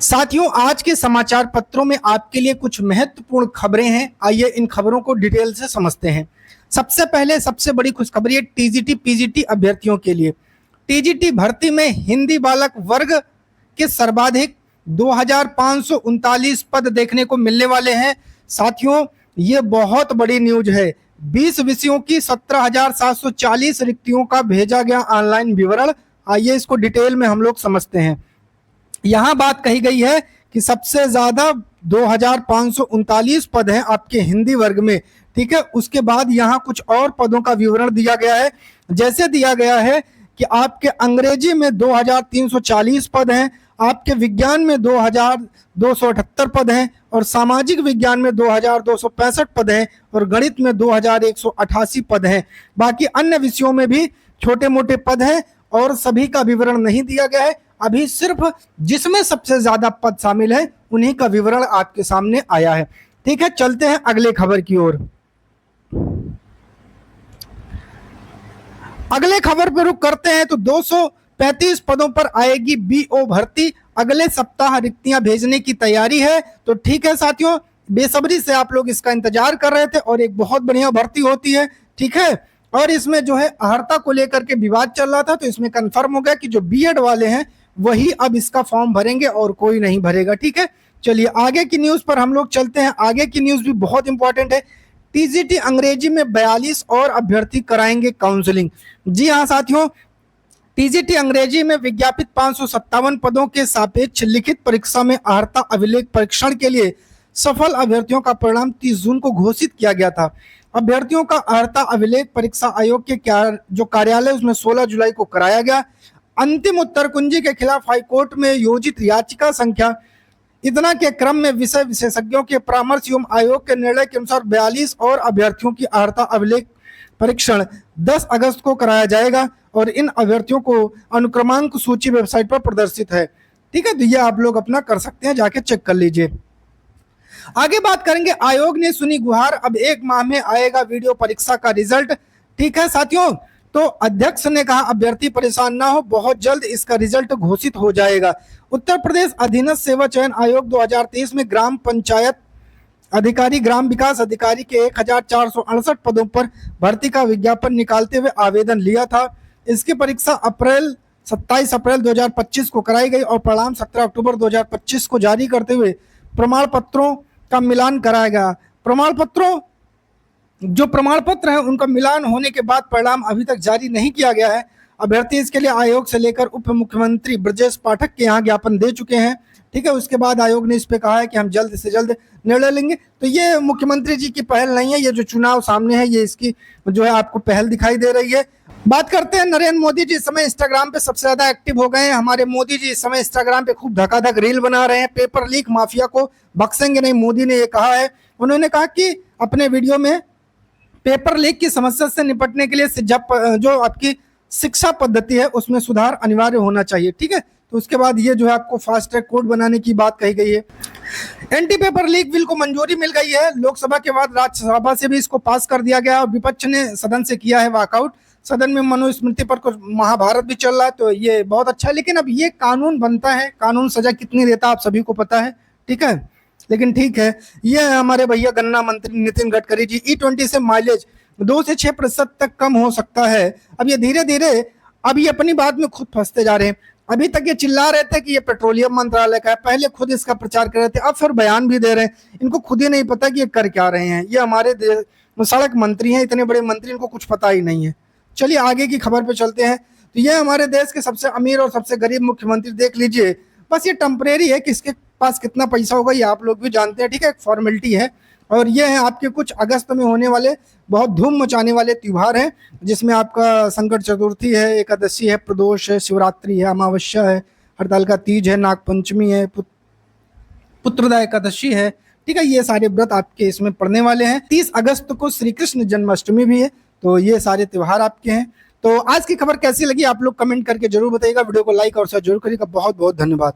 साथियों, आज के समाचार पत्रों में आपके लिए कुछ महत्वपूर्ण खबरें हैं। आइए इन खबरों को डिटेल से समझते हैं। सबसे पहले सबसे बड़ी खुशखबरी है टीजीटी पीजीटी अभ्यर्थियों के लिए। टीजीटी भर्ती में हिंदी बालक वर्ग के सर्वाधिक 2539 पद देखने को मिलने वाले हैं। साथियों, ये बहुत बड़ी न्यूज है। 20 विषयों की 17,740 रिक्तियों का भेजा गया ऑनलाइन विवरण। आइए इसको डिटेल में हम लोग समझते हैं। यहाँ बात कही गई है कि सबसे ज्यादा 2539 पद हैं आपके हिंदी वर्ग में। ठीक है, उसके बाद यहाँ कुछ और पदों का विवरण दिया गया है। जैसे दिया गया है कि आपके अंग्रेजी में 2340 पद हैं, आपके विज्ञान में 2278 पद हैं, और सामाजिक विज्ञान में 2265 पद हैं, और गणित में 2188 पद हैं। बाकी अन्य विषयों में भी छोटे मोटे पद हैं और सभी का विवरण नहीं दिया गया है। अभी सिर्फ जिसमें सबसे ज्यादा पद शामिल है उन्हीं का विवरण आपके सामने आया है। ठीक है, चलते हैं अगले खबर की ओर। अगले खबर पर रुक करते हैं तो 235 पदों पर आएगी बीओ भर्ती। अगले सप्ताह रिक्तियां भेजने की तैयारी है। तो ठीक है साथियों, बेसब्री से आप लोग इसका इंतजार कर रहे थे और एक बहुत बढ़िया भर्ती होती है। ठीक है, और इसमें जो है अर्हता को लेकर के विवाद चल रहा था, तो इसमें कंफर्म हो गया कि जो बीएड वाले हैं वही अब इसका फॉर्म भरेंगे और कोई नहीं भरेगा। ठीक है, चलिए आगे की न्यूज पर हम लोग चलते हैं। आगे की न्यूज भी बहुत इंपॉर्टेंट है। टीजीटी अंग्रेजी में 42 और अभ्यर्थी कराएंगे काउंसलिंग। जी हाँ साथियों, टीजीटी अंग्रेजी में विज्ञापित 557 पदों के सापेक्ष लिखित परीक्षा में अर्हता अभिलेख परीक्षण के लिए सफल अभ्यर्थियों का परिणाम 30 जून को घोषित किया गया था। अभ्यर्थियों का अर्हता अभिलेख परीक्षा आयोग के जो कार्यालय उसमें 16 जुलाई को कराया गया। अंतिम उत्तर कुंजी के खिलाफ हाईकोर्ट में योजित याचिका संख्या इतना के क्रम में विषय विशेषज्ञों के परामर्श एवं आयोग के निर्णय के अनुसार 42 और अभ्यर्थियों की अर्हता अभिलेख परीक्षण 10 अगस्त को कराया जाएगा और इन अभ्यर्थियों को अनुक्रमांक सूची वेबसाइट पर प्रदर्शित है। ठीक है, तो ये आप लोग अपना कर सकते हैं, जाके चेक कर लीजिए। आगे बात करेंगे, आयोग ने सुनी गुहार, अब 1 माह में आएगा वीडियो परीक्षा का रिजल्ट। ठीक है साथियों, तो अध्यक्ष ने कहा अभ्यर्थी परेशान ना हो, बहुत जल्द इसका रिजल्ट घोषित हो जाएगा। उत्तर प्रदेश अधीनस्थ सेवा चयन आयोग 2023 में ग्राम पंचायत अधिकारी, ग्राम विकास अधिकारी के 1468 पदों पर भर्ती का विज्ञापन निकालते हुए आवेदन लिया था। इसकी परीक्षा 27 अप्रैल 2025 को कराई गई और परिणाम 17 अक्टूबर 2025 को जारी करते हुए प्रमाण पत्रों का मिलान कराया गया। जो प्रमाण पत्र है उनका मिलान होने के बाद परिणाम अभी तक जारी नहीं किया गया है। अभ्यर्थी इसके लिए आयोग से लेकर उप मुख्यमंत्री ब्रजेश पाठक के यहाँ ज्ञापन दे चुके हैं। ठीक है, उसके बाद आयोग ने इस पे कहा है कि हम जल्द से जल्द निर्णय लेंगे। तो ये मुख्यमंत्री जी की पहल नहीं है, ये जो चुनाव सामने है ये इसकी जो है आपको पहल दिखाई दे रही है। बात करते हैं, नरेंद्र मोदी जी इस समय इंस्टाग्राम पे सबसे ज्यादा एक्टिव हो गए हैं। हमारे मोदी जी इस समय इंस्टाग्राम पे खूब धकाधक रील बना रहे हैं। पेपर लीक माफिया को बख्शेंगे नहीं, मोदी ने ये कहा है। उन्होंने कहा कि अपने वीडियो में पेपर लीक की समस्या से निपटने के लिए जो आपकी शिक्षा पद्धति है उसमें सुधार अनिवार्य होना चाहिए। ठीक है, तो उसके बाद ये जो है आपको फास्ट ट्रैक कोर्ट बनाने की बात कही गई है। एंटी पेपर लीक बिल को मंजूरी मिल गई है। लोकसभा के बाद राज्यसभा से भी इसको पास कर दिया गया और विपक्ष ने सदन से किया है वॉकआउट। सदन में मनुस्मृति पर कुछ महाभारत भी चल रहा है, तो ये बहुत अच्छा है। लेकिन अब ये कानून बनता है, कानून सजा कितनी देता है आप सभी को पता है। ठीक है, लेकिन ठीक है, ये हमारे भैया गन्ना मंत्री नितिन गडकरी जी, E20 से माइलेज 2 से 6% तक कम हो सकता है। अब ये धीरे धीरे अभी अपनी बात में खुद फंसते जा रहे हैं। अभी तक ये चिल्ला रहे थे कि ये पेट्रोलियम मंत्रालय का है, पहले खुद इसका प्रचार कर रहे थे, अब फिर बयान भी दे रहे हैं। इनको खुद ही नहीं पता कि ये कर क्या रहे हैं। ये हमारे सड़क मंत्री हैं, इतने बड़े मंत्री, इनको कुछ पता ही नहीं है। चलिए आगे की खबर पे चलते हैं। तो ये हमारे देश के सबसे अमीर और सबसे गरीब मुख्यमंत्री, देख लीजिए, बस ये टेम्परेरी है, किसके पास कितना पैसा होगा ये आप लोग भी जानते हैं। ठीक है, एक फॉर्मेलिटी है। और ये है आपके कुछ अगस्त में होने वाले बहुत धूम मचाने वाले त्योहार हैं, जिसमें आपका संकट चतुर्थी है, एकादशी है, प्रदोष है, शिवरात्रि है, अमावस्या है, हड़ताल तीज है, नागपंचमी है, पुत्रदा एकादशी है। ठीक है, ये सारे व्रत आपके इसमें पड़ने वाले हैं। 30 अगस्त को श्री कृष्ण जन्माष्टमी भी है। तो ये सारे त्योहार आपके हैं। तो आज की खबर कैसी लगी आप लोग कमेंट करके जरूर बताइएगा। वीडियो को लाइक और शेयर जरूर करिएगा। बहुत बहुत धन्यवाद।